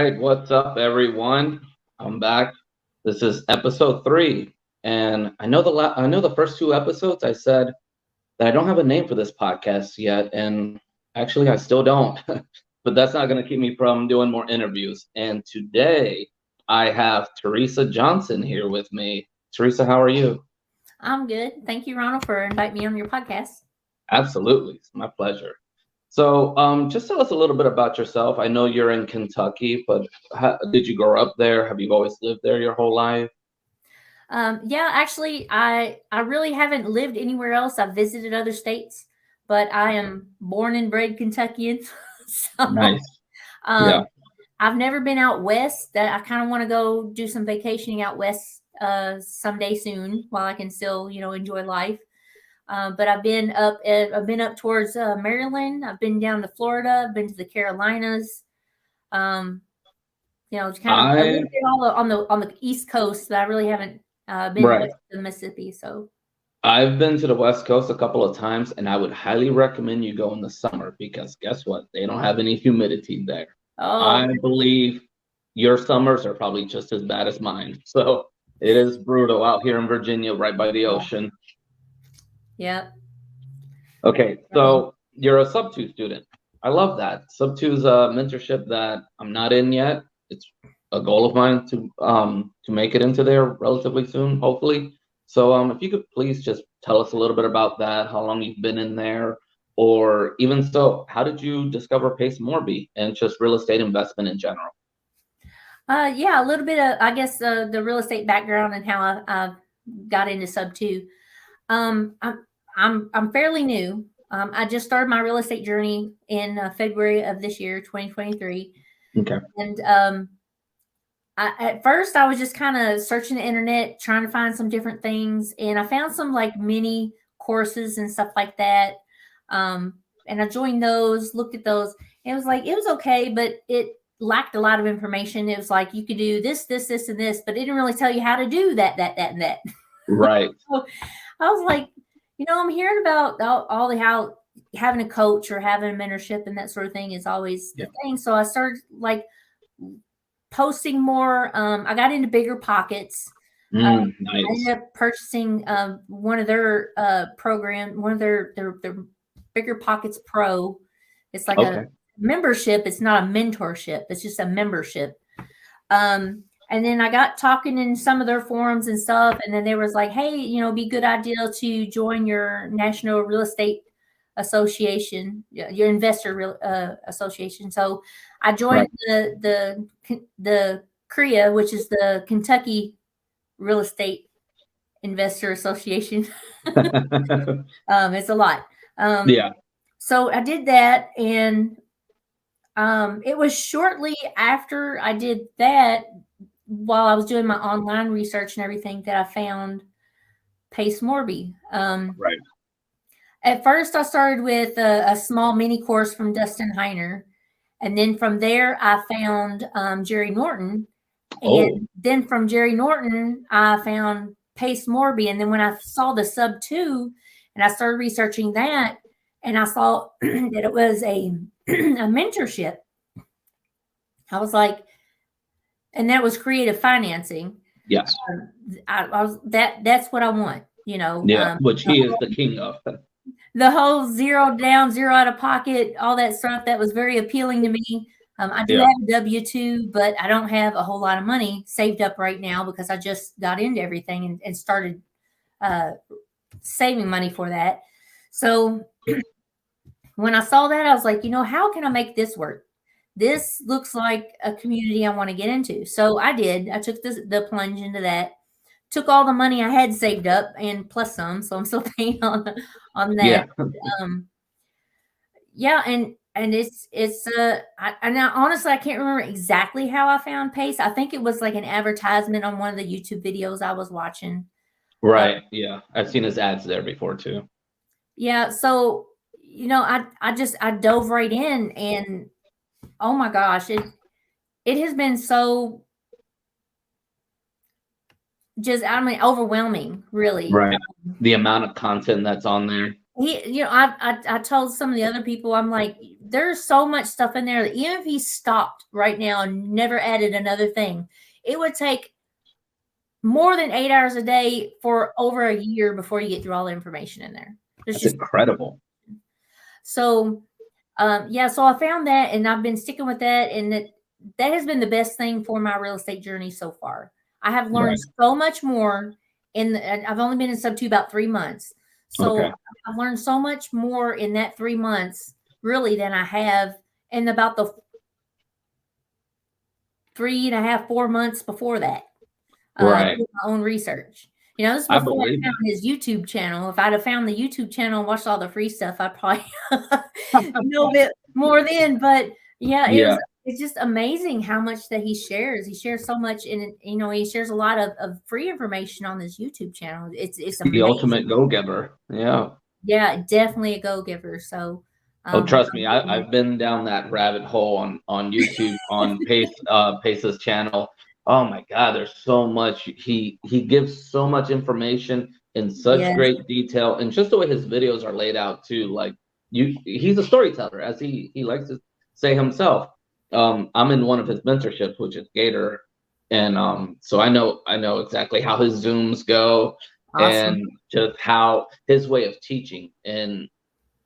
right, what's up, everyone? I'm back. This is episode 3, and I know the first 2 episodes I said that I don't have a name for this podcast yet, and actually I still don't. But that's not going to keep me from doing more interviews. And today I have Teresa Johnson here with me. Teresa, how are you? I'm good. Thank you, Ronald, for inviting me on your podcast. Absolutely, it's my pleasure. So, just tell us a little bit about yourself. I know you're in Kentucky, but did you grow up there? Have you always lived there your whole life? Yeah, actually, I really haven't lived anywhere else. I've visited other states, but I am born and bred Kentuckian. so, Nice. Yeah. um, I've never been out west. That I kind of want to go do some vacationing out west someday soon, while I can still, enjoy life. But I've been up towards Maryland. I've been down to Florida. I've been to the Carolinas. Um, it's kind of a I little bit on the East Coast, but I really haven't been right. west of the Mississippi. So, I've been to the West Coast a couple of times, and I would highly recommend you go in the summer because guess what? They don't have any humidity there. oh, I believe your summers are probably just as bad as mine. So it is brutal out here in Virginia, right by the yeah, ocean. yep. Okay, Um, so you're a Sub 2 student. I love that. Sub 2 is a mentorship that I'm not in yet. It's a goal of mine to make it into there relatively soon, hopefully. So if you could please just tell us a little bit about that, how long you've been in there, or even so, how did you discover Pace Morby and just real estate investment in general? yeah, a little bit of, I guess, the real estate background and how I got into Sub Two. Um, I'm I'm fairly new. I just started my real estate journey in February of this year, 2023, Okay. and at first I was just kind of searching the internet, trying to find some different things, and I found some like mini courses and stuff like that. And I joined those, looked at those. And it was okay, but it lacked a lot of information. It was like you could do this, this, this, and this, but it didn't really tell you how to do that, and that. Right. So I was like, I'm hearing about all the how having a coach or having a mentorship and that sort of thing is always Yeah. the thing. So I started like posting more. I got into Bigger Pockets. I Nice. ended up purchasing one of their one of their Bigger Pockets Pro. It's like a Okay. membership. It's not a mentorship. It's just a membership. And then I got talking in some of their forums and stuff, and then there was like, hey, it'd be a good idea to join your National Real Estate Association, your Investor Association. So I joined Right. the CREA, which is the Kentucky Real Estate Investor Association. It's a lot. Yeah. So I did that, and it was shortly after I did that, while I was doing my online research and everything, that I found Pace Morby. Right. At first, I started with a small mini course from Dustin Heiner. And then from there, I found Jerry Norton. Oh, And then from Jerry Norton, I found Pace Morby. And then when I saw the Sub 2 and I started researching that, and I saw that it was a mentorship, I was like, and that was creative financing. yes. I was that's what I want, Yeah, which he is the king of. the whole zero down, zero out of pocket, all that stuff that was very appealing to me. I do Yeah. have a W-2, but I don't have a whole lot of money saved up right now because I just got into everything and started uh, saving money for that. So when I saw that, I was like, how can I make this work? This looks like a community I want to get into. So I did. I took the plunge into that. Took all the money I had saved up and plus some, so I'm still paying on that. Yeah. Um, yeah, and and now honestly I can't remember exactly how I found Pace. I think it was like an advertisement on one of the YouTube videos I was watching. Uh, Right. Yeah. I've seen his ads there before too. yeah, so I dove right in, and oh my gosh, it has been so just, I mean, overwhelming, really. Right. The amount of content that's on there. I told some of the other people, I'm like, there's so much stuff in there that even if he stopped right now and never added another thing, it would take more than 8 hours a day for over a year before you get through all the information in there. That's incredible. So, so I found that, and I've been sticking with that, and that has been the best thing for my real estate journey so far. I have learned so much more and I've only been in Sub 2 about 3 months. So I've learned so much more in that 3 months, really, than I have in about the 3.5, 4 months before that. Doing my own research. This is before I found his YouTube channel. If I'd have found the YouTube channel and watched all the free stuff, I'd probably know a bit more then. But it's just amazing how much that he shares. He shares so much, and he shares a lot of free information on this YouTube channel. It's amazing. The ultimate go-giver. Yeah, definitely a go-giver. So trust me, I've been down that rabbit hole on YouTube on Pace's channel. Oh my God, there's so much. He gives so much information in such great detail, and just the way his videos are laid out too. Like he's a storyteller, as he likes to say himself. I'm in one of his mentorships, which is Gator, and so I know exactly how his Zooms go, and just how his way of teaching and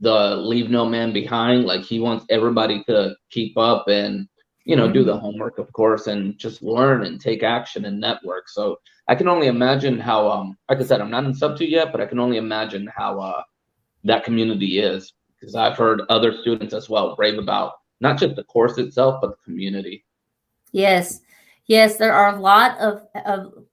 the leave no man behind. Like he wants everybody to keep up and do the homework, of course, and just learn and take action and network. So I can only imagine how, like I said, I'm not in Sub 2 yet, but I can only imagine how that community is, because I've heard other students as well rave about not just the course itself, but the community. Yes, there are a lot of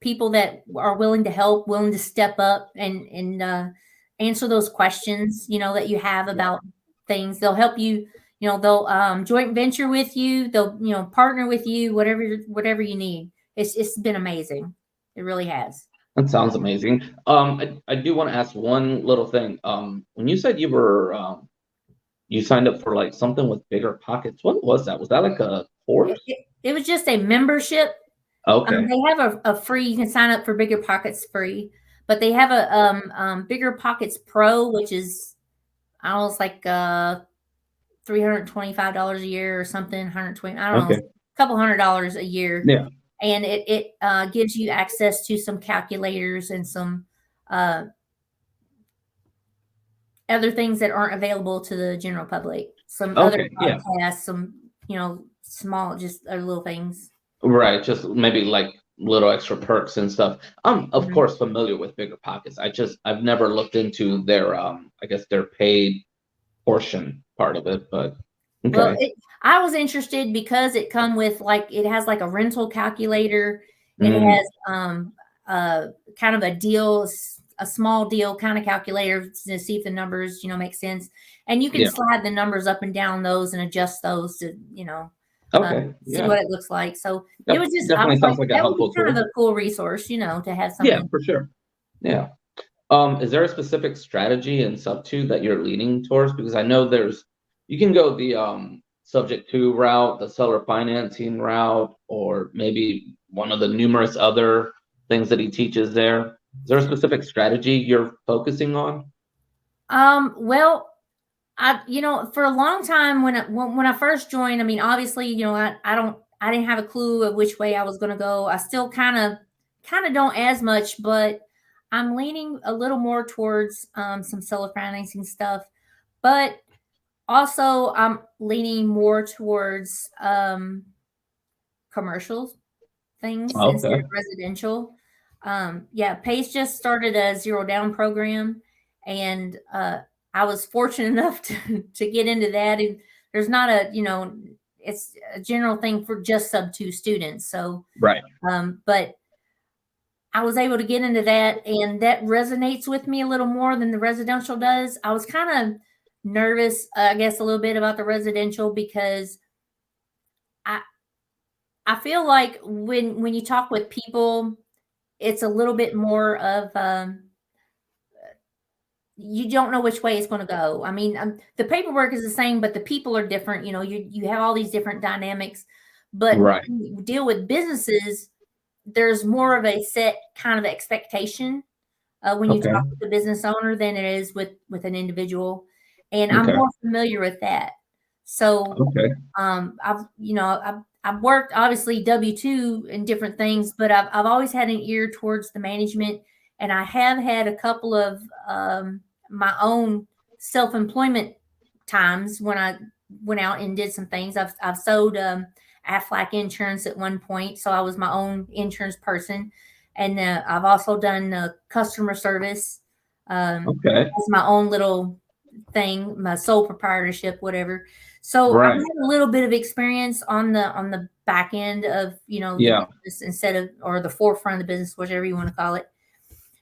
people that are willing to help, willing to step up and answer those questions, that you have about things. They'll help you. They'll joint venture with you. They'll, partner with you, whatever you need. It's been amazing. It really has. That sounds amazing. I do want to ask one little thing. When you said you were, you signed up for like something with Bigger Pockets, what was that? Was that like a course? It was just a membership. Okay. They have a free, you can sign up for Bigger Pockets free, but they have a Bigger Pockets Pro, which is, I don't know, it's like $325 a year or something, 120, I don't know, a couple $100 a year. Yeah. And it gives you access to some calculators and some other things that aren't available to the general public. Some other podcasts, some, small, just little things. Right. Just maybe like little extra perks and stuff. I'm of course familiar with Bigger Pockets. I've never looked into their I guess their paid portion part of it, but okay. Well, I was interested because it come with it has like a rental calculator. It has kind of a deal, a small deal kind of calculator to see if the numbers, make sense. And you can slide the numbers up and down those and adjust those to, see what it looks like. So it was just definitely sounds like a helpful tool. Kind of a cool resource, to have something. Yeah, for sure. Yeah. Is there a specific strategy in Sub 2 that you're leaning towards? Because I know you can go the Subject to route, the seller financing route, or maybe one of the numerous other things that he teaches there. Is there a specific strategy you're focusing on? Well, I for a long time when I first joined, I mean, obviously, I didn't have a clue of which way I was going to go. I still kind of don't as much, but I'm leaning a little more towards some seller financing stuff, but also I'm leaning more towards commercial things instead of residential. Pace just started a 0 down program, and I was fortunate enough to get into that. And there's not it's a general thing for just Sub 2 students. So, but I was able to get into that, and that resonates with me a little more than the residential does. I was kind of nervous, I guess, a little bit about the residential because I feel like when you talk with people, it's a little bit more of you don't know which way it's going to go. I mean, the paperwork is the same, but the people are different. You have all these different dynamics, but when you deal with businesses, there's more of a set kind of expectation when you talk with the business owner than it is with an individual. And I'm more familiar with that. So Okay. I've worked obviously W-2 in different things, but I've always had an ear towards the management, and I have had a couple of my own self-employment times when I went out and did some things. I've sold Aflac insurance at one point, so I was my own insurance person, and I've also done customer service Okay. as my own little thing, my sole proprietorship, whatever. So I've Right. had a little bit of experience on the back end of the Yeah. business instead of, or the forefront of the business, whatever you want to call it.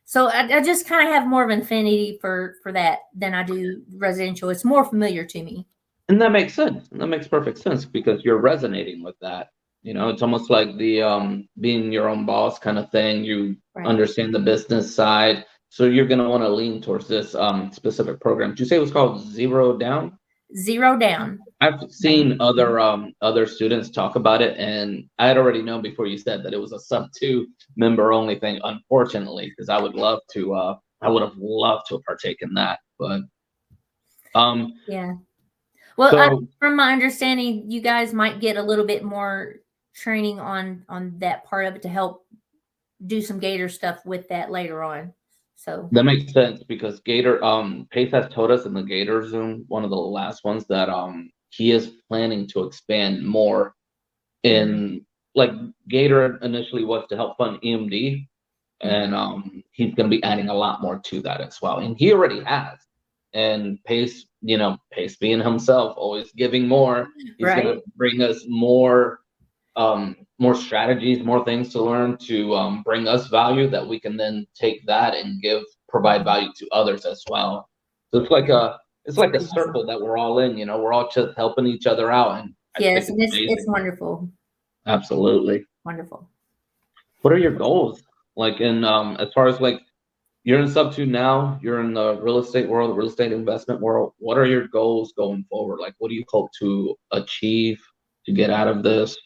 So I just kind of have more of an affinity for that than I do residential. It's more familiar to me. And that makes sense. That makes perfect sense because you're resonating with that. It's almost like the being your own boss kind of thing. You Right. understand the business side, so you're gonna want to lean towards this specific program. Did you say it was called Zero Down? Zero Down. I've seen other students talk about it, and I had already known before you said that it was a sub 2 member only thing. Unfortunately, because I would have loved to partake in that, but Yeah. Well, so from my understanding, you guys might get a little bit more training on that part of it to help do some Gator stuff with that later on. So that makes sense because Gator, Pace has told us in the Gator Zoom, one of the last ones, that he is planning to expand more in, like, Gator initially was to help fund EMD, and he's going to be adding a lot more to that as well, and he already has. And Pace, Pace being himself, always giving more, he's right. going to bring us more strategies, more things to learn to bring us value that we can then take that and provide value to others as well. So it's like a circle that we're all in. We're all just helping each other out, and I Yes, think and it's it's amazing. wonderful. Absolutely. Wonderful. What are your goals? Like, in as far as, like, you're in sub 2 now, you're in the real estate world, the real estate investment world. What are your goals going forward? Like, what do you hope to achieve to get out of this?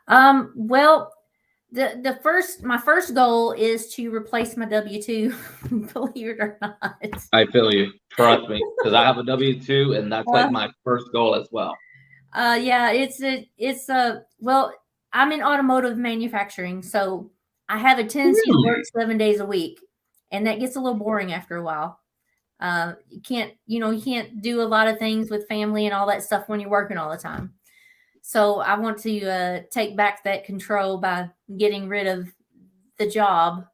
Well, my first goal is to replace my W-2, believe it or not. I feel you. Trust me, because I have a W-2, and that's like Uh, my first goal as well. yeah, well, I'm in automotive manufacturing, so I have a tendency to work Really? 7 days a week, and that gets a little boring after a while. You can't do a lot of things with family and all that stuff when you're working all the time. So I want to take back that control by getting rid of the job.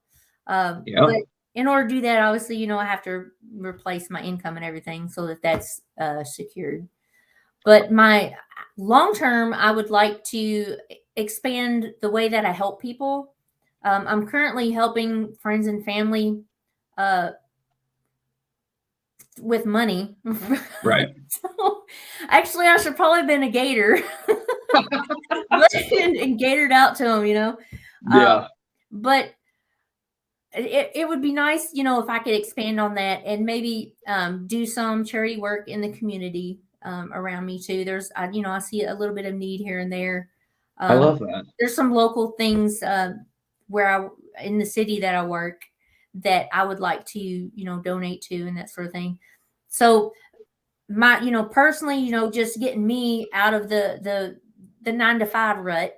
Yeah. But in order to do that, obviously, I have to replace my income and everything so that that's secured. But my long term, I would like to expand the way that I help people. I'm currently helping friends and family uh, with money. Right. So, actually, I should probably have been a gator and gatered out to them. Yeah. But it would be nice, if I could expand on that and maybe do some charity work in the community around me too. I see a little bit of need here and there. I love that. There's some local things in the city that I work that I would like to, donate to and that sort of thing. So my, personally, just getting me out of the 9 to 5 rut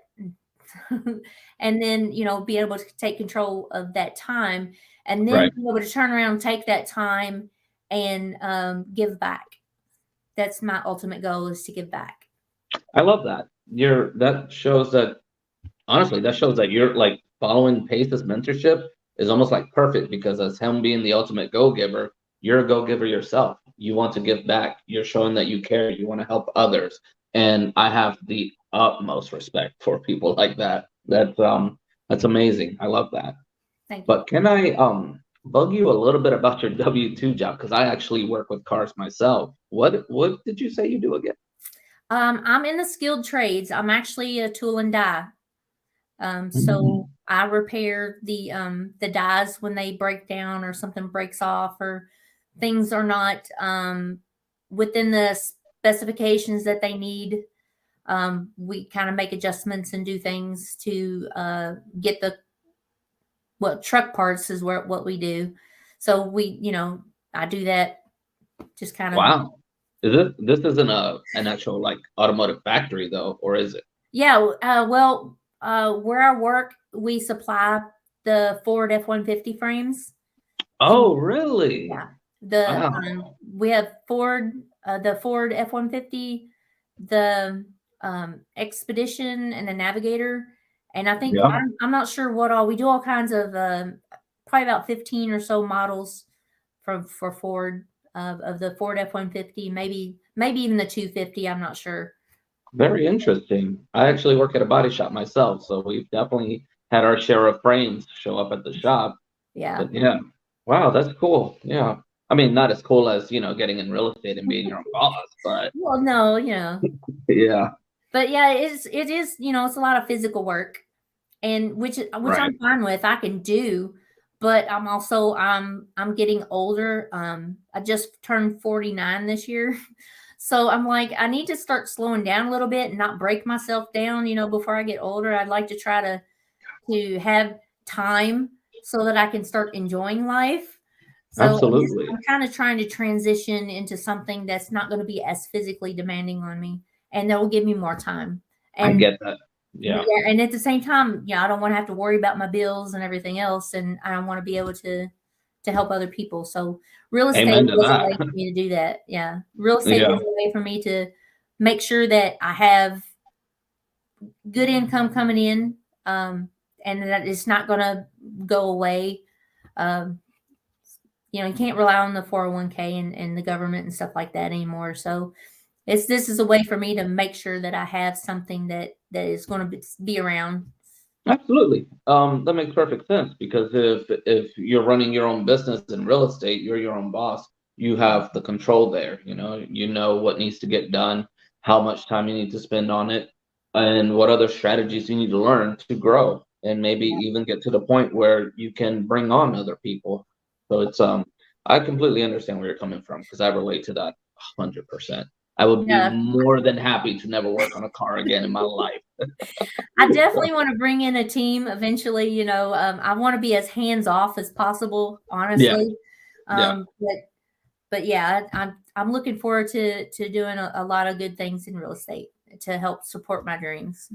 and then, be able to take control of that time and then Right. be able to turn around and take that time and give back. That's my ultimate goal, is to give back. I love that. That shows that, honestly, that shows that you're, like, following Pace's mentorship is almost like perfect, because as him being the ultimate go-giver, you're a go-giver yourself. You want to give back. You're showing that you care. You want to help others. And I have the utmost respect for people like that. That's amazing. I love that. Thank you. But can I bug you a little bit about your W-2 job? Because I actually work with cars myself. What did you say you do again? I'm in the skilled trades. I'm actually a tool and die. So I repair the dies when they break down or something breaks off or things are not within the specifications that they need. We kind of make adjustments and do things to get truck parts is what we do. So I do that just kind of. Wow. This isn't an actual like automotive factory though, or is it? Yeah. Well, where I work, we supply the Ford F-150 frames. Oh, really? Yeah. The Wow. we have the Ford F-150, the Expedition, and the Navigator. And I think Yeah. I'm not sure what all we do. All kinds of probably about 15 or so models for Ford of the Ford F-150, maybe even the 250. I'm not sure. Very interesting. I actually work at a body shop myself, so we've definitely had our share of frames show up at the shop. Yeah. But yeah, wow, that's cool. Yeah. I mean, not as cool as, getting in real estate and being your own boss, but Well, no, you know, yeah, but yeah, it is, it's a lot of physical work, and which right. I'm fine with. I can do, but I'm getting older. I just turned 49 this year. So I'm like, I need to start slowing down a little bit and not break myself down, before I get older. I'd like to try to have time so that I can start enjoying life. So Absolutely. I'm kind of trying to transition into something that's not going to be as physically demanding on me, and that will give me more time. I And get that. Yeah, yeah, and at the same time, I don't want to have to worry about my bills and everything else, and I want to be able to help other people. So real estate amen to was a that. way for me to do that. Yeah, real estate Yeah, was a way for me to make sure that I have good income coming in, and that it's not going to go away. Um, you can't rely on the 401k and the government and stuff like that anymore. So this is a way for me to make sure that I have something that is going to be around. absolutely. That makes perfect sense because if you're running your own business in real estate, you're your own boss. You have the control there. You know what needs to get done, how much time you need to spend on it, and what other strategies you need to learn to grow, and maybe even get to the point where you can bring on other people. So I completely understand where you're coming from because I relate to that 100%. I would be Yeah, more than happy to never work on a car again in my life. I definitely want to bring in a team eventually. I want to be as hands off as possible, Yeah, honestly. yeah. But yeah, I'm looking forward to doing a lot of good things in real estate to help support my dreams.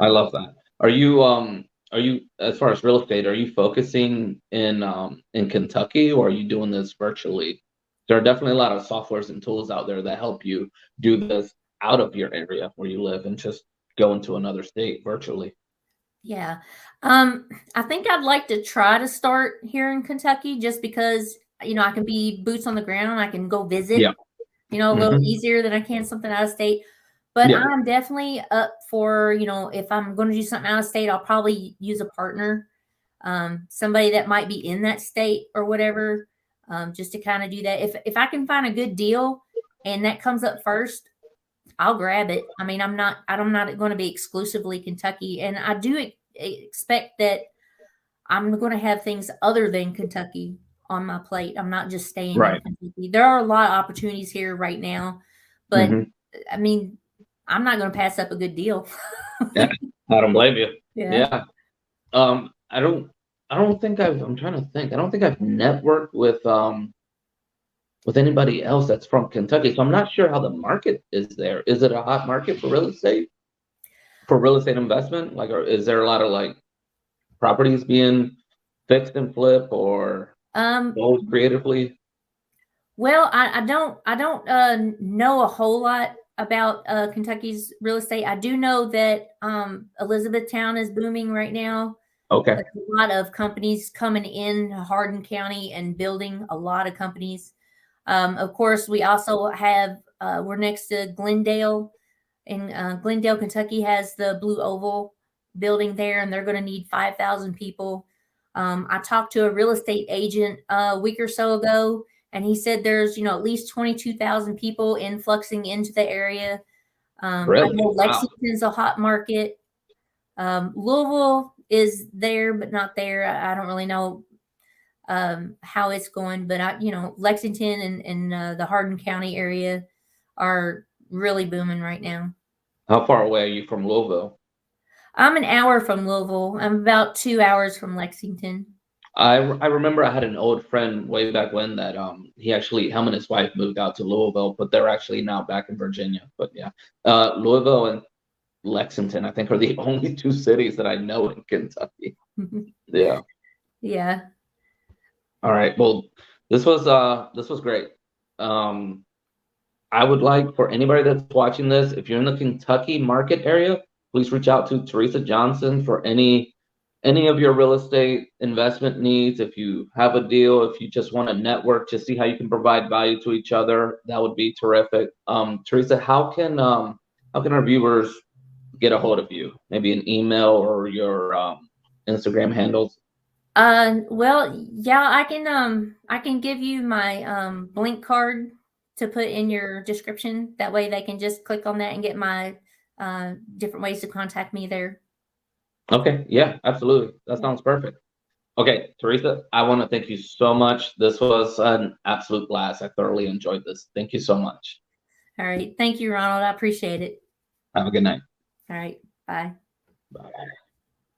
I So love that. Are you as far as real estate, are you focusing in Kentucky or are you doing this virtually? There are definitely a lot of softwares and tools out there that help you do this out of your area where you live and just go into another state virtually. yeah, I think I'd like to try to start here in Kentucky just because I can be boots on the ground. I can go visit, Yeah. a little Hmm. easier than I can something out of state. But Yeah. I'm definitely up for, if I'm going to do something out of state, I'll probably use a partner, somebody that might be in that state or whatever, just to kind of do that. If I can find a good deal and that comes up first, I'll grab it. I mean, I'm not going to be exclusively Kentucky, and I do expect that I'm going to have things other than Kentucky on my plate. I'm not just staying in Right. Kentucky. There are a lot of opportunities here right now, but Hmm. I mean, I'm not going to pass up a good deal. Yeah. I don't blame you. Yeah. Yeah. I don't think I'm trying to think. I don't think I've networked with anybody else that's from Kentucky. So I'm not sure how the market is there. Is it a hot market for real estate? For real estate investment? Like, or is there a lot of like properties being fixed and flip or Um, sold creatively? well, I don't know a whole lot about Kentucky's real estate. I do know that Elizabethtown is booming right now. Okay. There's a lot of companies coming in Hardin County and building a lot of companies. Of course, we also have we're next to Glendale, and Glendale, Kentucky has the Blue Oval building there, and they're going to need 5,000 people. I talked to a real estate agent a week or so ago, and he said there's at least 22,000 people influxing into the area. I Really? know Wow. Lexington's a hot market. Louisville is there, but not there. I don't really know how it's going, but Lexington and the Hardin County area are really booming right now. How far away are you from Louisville? I'm an hour from Louisville. I'm about 2 hours from Lexington. I remember I had an old friend way back when that him and his wife moved out to Louisville, but they're actually now back in Virginia. But yeah, Louisville and Lexington, I think, are the only two cities that I know in Kentucky. Yeah. Yeah. All right. Well, this was great. Um, I would like for anybody that's watching this, if you're in the Kentucky market area, please reach out to Teresa Johnson for any of your real estate investment needs. If you have a deal, if you just want to network to see how you can provide value to each other, that would be terrific. Teresa, how can our viewers get a hold of you? Maybe an email or your Instagram handles? Well, yeah, I can give you my link card to put in your description. That way they can just click on that and get my different ways to contact me there. Okay, yeah, absolutely. That Yeah. sounds perfect. Okay, Teresa, I want to thank you so much. This was an absolute blast. I thoroughly enjoyed this. Thank you so much. All right. Thank you, Ronald. I appreciate it. Have a good night. All right. Bye. Bye.